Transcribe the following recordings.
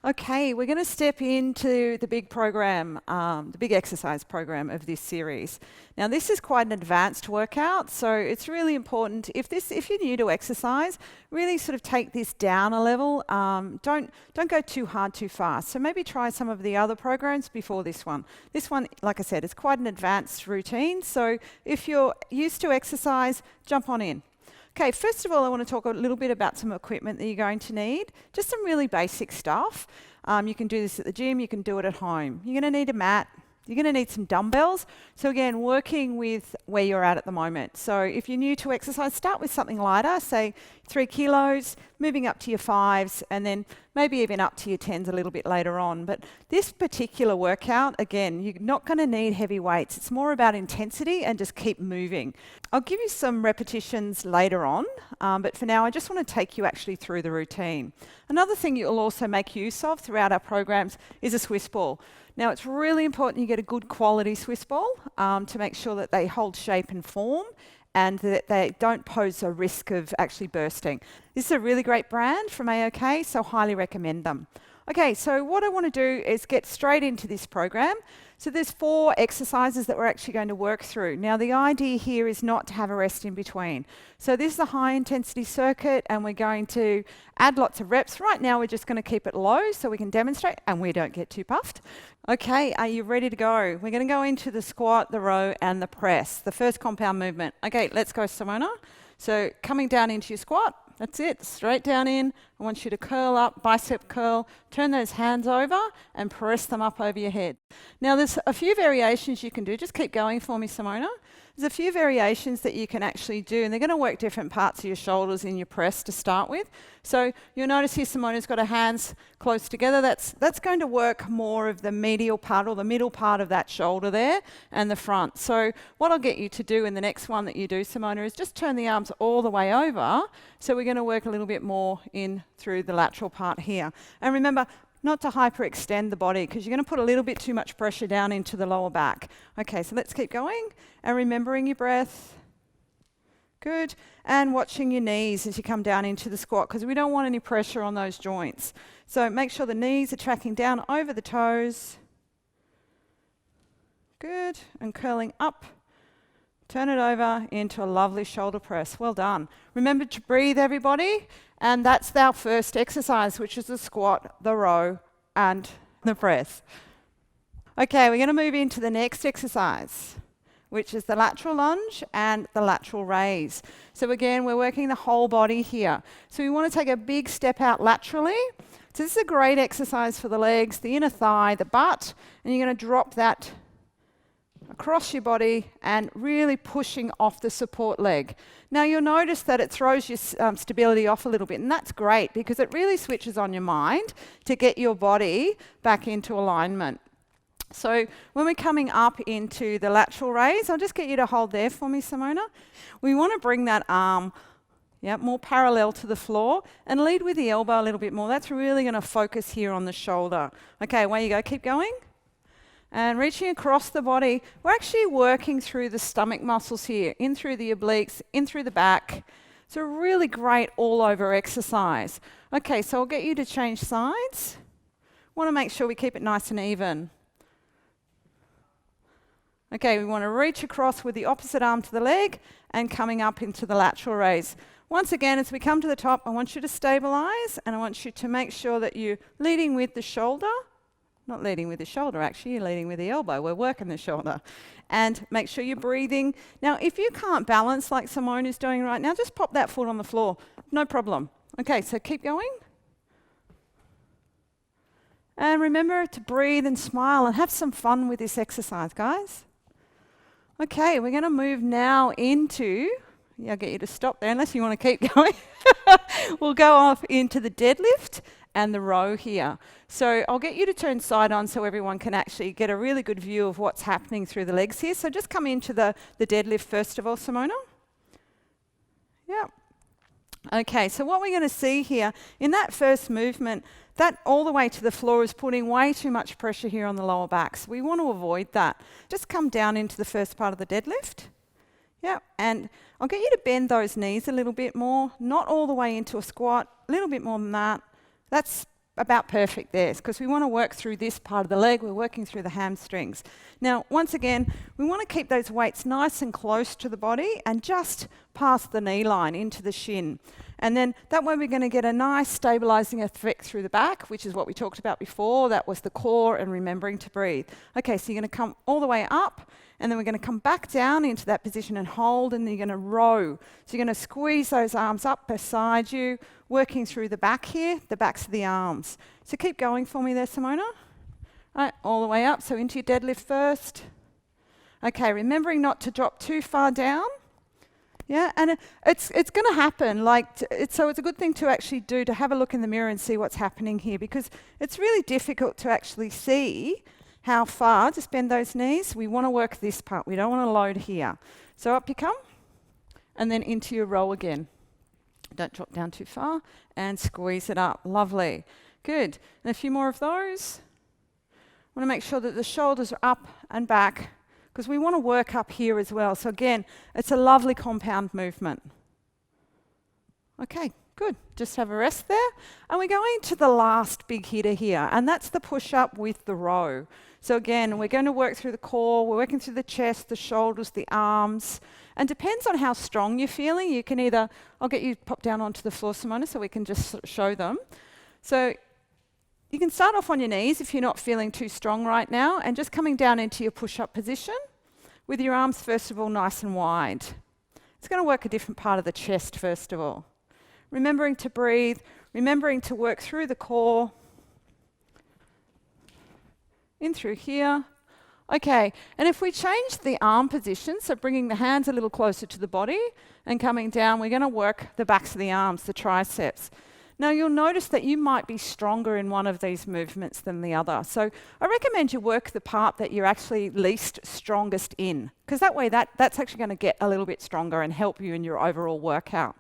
Okay, we're going to step into the big program, the big exercise program of this series. Now, this is quite an advanced workout, so it's really important if you're new to exercise, really sort of take this down a level. Don't go too hard too fast. So maybe try some of the other programs before this one. This one, like I said, is quite an advanced routine. So if you're used to exercise, jump on in. Okay, first of all, I want to talk a little bit about some equipment that you're going to need. Just some really basic stuff. You can do this at the gym, you can do it at home. You're going to need a mat. You're going to need some dumbbells. So again, working with where you're at the moment. So if you're new to exercise, start with something lighter, say 3 kilos, moving up to your 5s, and then maybe even up to your 10s a little bit later on. But this particular workout, again, you're not going to need heavy weights. It's more about intensity and just keep moving. I'll give you some repetitions later on, but for now, I just want to take you actually through the routine. Another thing you'll also make use of throughout our programs is a Swiss ball. Now, it's really important you get a good quality Swiss ball to make sure that they hold shape and form and that they don't pose a risk of actually bursting. This is a really great brand from AOK, so highly recommend them. Okay, so what I want to do is get straight into this program. So there's 4 exercises that we're actually going to work through. Now, the idea here is not to have a rest in between. So this is a high intensity circuit and we're going to add lots of reps. Right now, we're just going to keep it low so we can demonstrate and we don't get too puffed. Okay, are you ready to go? We're going to go into the squat, the row, and the press, the first compound movement. Okay, let's go, Simona. So coming down into your squat. That's it, straight down in. I want you to curl up, bicep curl, turn those hands over and press them up over your head. Now there's a few variations you can do. Just keep going for me, Simona. There's a few variations that you can actually do, and they're going to work different parts of your shoulders in your press to start with. So you'll notice here Simona's got her hands close together. That's going to work more of the medial part or the middle part of that shoulder there and the front. So what I'll get you to do in the next one that you do, Simona, is just turn the arms all the way over. So we're going to work a little bit more in through the lateral part here. And remember, not to hyperextend the body because you're going to put a little bit too much pressure down into the lower back. Okay, so let's keep going and remembering your breath. Good. And watching your knees as you come down into the squat because we don't want any pressure on those joints. So make sure the knees are tracking down over the toes. Good. And curling up. Turn it over into a lovely shoulder press. Well done. Remember to breathe, everybody. And that's our first exercise, which is the squat, the row, and the press. Okay, we're going to move into the next exercise, which is the lateral lunge and the lateral raise. So again, we're working the whole body here. So we want to take a big step out laterally. So this is a great exercise for the legs, the inner thigh, the butt, and you're going to drop that across your body and really pushing off the support leg. Now you'll notice that it throws your stability off a little bit, and that's great because it really switches on your mind to get your body back into alignment. So when we're coming up into the lateral raise, I'll just get you to hold there for me, Simona. We want to bring that arm more parallel to the floor and lead with the elbow a little bit more. That's really going to focus here on the shoulder. Okay, away you go. Keep going. And reaching across the body, we're actually working through the stomach muscles here, in through the obliques, in through the back. It's a really great all-over exercise. Okay, so I'll get you to change sides. Want to make sure we keep it nice and even. Okay, we want to reach across with the opposite arm to the leg and coming up into the lateral raise. Once again, as we come to the top, I want you to stabilize and I want you to make sure that you're leading with the shoulder. Not leading with the shoulder, actually, you're leading with the elbow. We're working the shoulder. And make sure you're breathing. Now, if you can't balance like Simone is doing right now, just pop that foot on the floor. No problem. Okay, so keep going. And remember to breathe and smile and have some fun with this exercise, guys. Okay, we're going to move now into, I'll get you to stop there unless you want to keep going. We'll go off into the deadlift and the row here. So I'll get you to turn side on so everyone can actually get a really good view of what's happening through the legs here. So just come into the deadlift first of all, Simona. Yep. Okay, so what we're going to see here, in that first movement, that all the way to the floor is putting way too much pressure here on the lower back. So we want to avoid that. Just come down into the first part of the deadlift. Yep, and I'll get you to bend those knees a little bit more, not all the way into a squat, a little bit more than that. That's about perfect there, because we want to work through this part of the leg. We're working through the hamstrings. Now, once again, we want to keep those weights nice and close to the body and just past the knee line into the shin. And then that way we're going to get a nice stabilizing effect through the back, which is what we talked about before. That was the core and remembering to breathe. Okay, so you're going to come all the way up, and then we're going to come back down into that position and hold, and then you're going to row. So you're going to squeeze those arms up beside you, working through the back here, the backs of the arms. So keep going for me there, Simona. Right, all the way up, so into your deadlift first. Okay, remembering not to drop too far down. Yeah, and it's going to happen. So it's a good thing to actually do, to have a look in the mirror and see what's happening here, because it's really difficult to actually see how far. Just bend those knees. We want to work this part. We don't want to load here. So up you come, and then into your row again. Don't drop down too far, and squeeze it up. Lovely. Good. And a few more of those. I want to make sure that the shoulders are up and back, because we want to work up here as well. So again, it's a lovely compound movement. Okay, good. Just have a rest there. And we're going to the last big hitter here, and that's the push-up with the row. So again, we're going to work through the core, we're working through the chest, the shoulders, the arms, and depends on how strong you're feeling. You can either, I'll get you to pop down onto the floor, Simona, so we can just show them. So you can start off on your knees if you're not feeling too strong right now, and just coming down into your push-up position with your arms, first of all, nice and wide. It's going to work a different part of the chest, first of all. Remembering to breathe, remembering to work through the core, in through here. Okay, and if we change the arm position, so bringing the hands a little closer to the body and coming down, we're going to work the backs of the arms, the triceps. Now you'll notice that you might be stronger in one of these movements than the other. So I recommend you work the part that you're actually least strongest in, because that way that's actually going to get a little bit stronger and help you in your overall workout.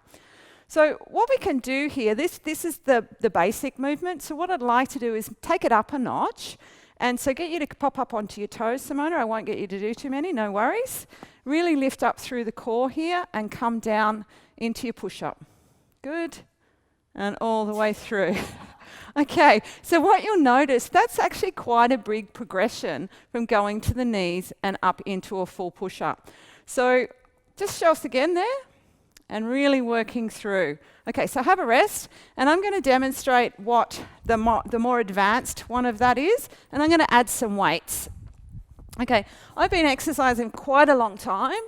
So what we can do here, this is the basic movement. So what I'd like to do is take it up a notch. And so get you to pop up onto your toes, Simona. I won't get you to do too many, no worries. Really lift up through the core here and come down into your push-up. Good. And all the way through. Okay, so what you'll notice, that's actually quite a big progression from going to the knees and up into a full push-up. So just show us again there, and really working through. Okay, so have a rest, and I'm going to demonstrate what the more advanced one of that is, and I'm going to add some weights. Okay, I've been exercising quite a long time,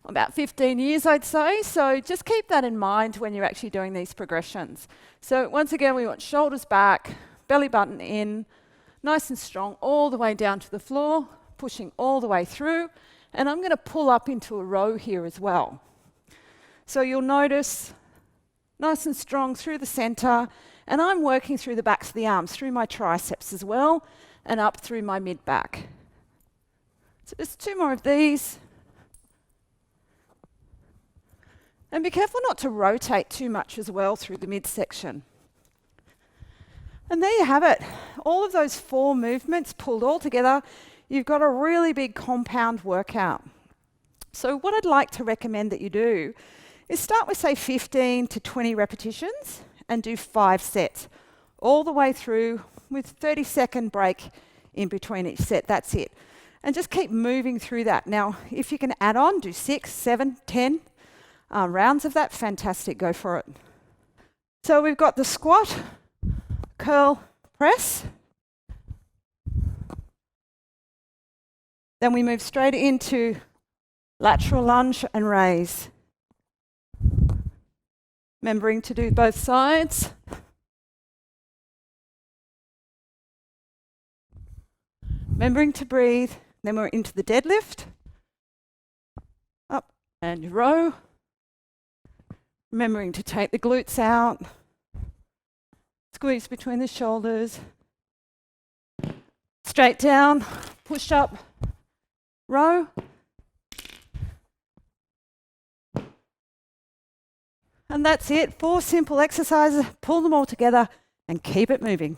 about 15 years I'd say, so just keep that in mind when you're actually doing these progressions. So once again, we want shoulders back, belly button in, nice and strong all the way down to the floor, pushing all the way through, and I'm going to pull up into a row here as well. So you'll notice nice and strong through the center, and I'm working through the backs of the arms, through my triceps as well, and up through my mid-back. So just 2 more of these. And be careful not to rotate too much as well through the midsection. And there you have it. All of those 4 movements pulled all together. You've got a really big compound workout. So what I'd like to recommend that you do is start with, say, 15 to 20 repetitions and do 5 sets all the way through with 30-second break in between each set. That's it. And just keep moving through that. Now, if you can add on, do 6, 7, 10 rounds of that, fantastic, go for it. So we've got the squat, curl, press. Then we move straight into lateral lunge and raise. Remembering to do both sides. Remembering to breathe. Then we're into the deadlift. Up and row. Remembering to take the glutes out. Squeeze between the shoulders. Straight down, push up, row. And that's it. 4 simple exercises. Pull them all together and keep it moving.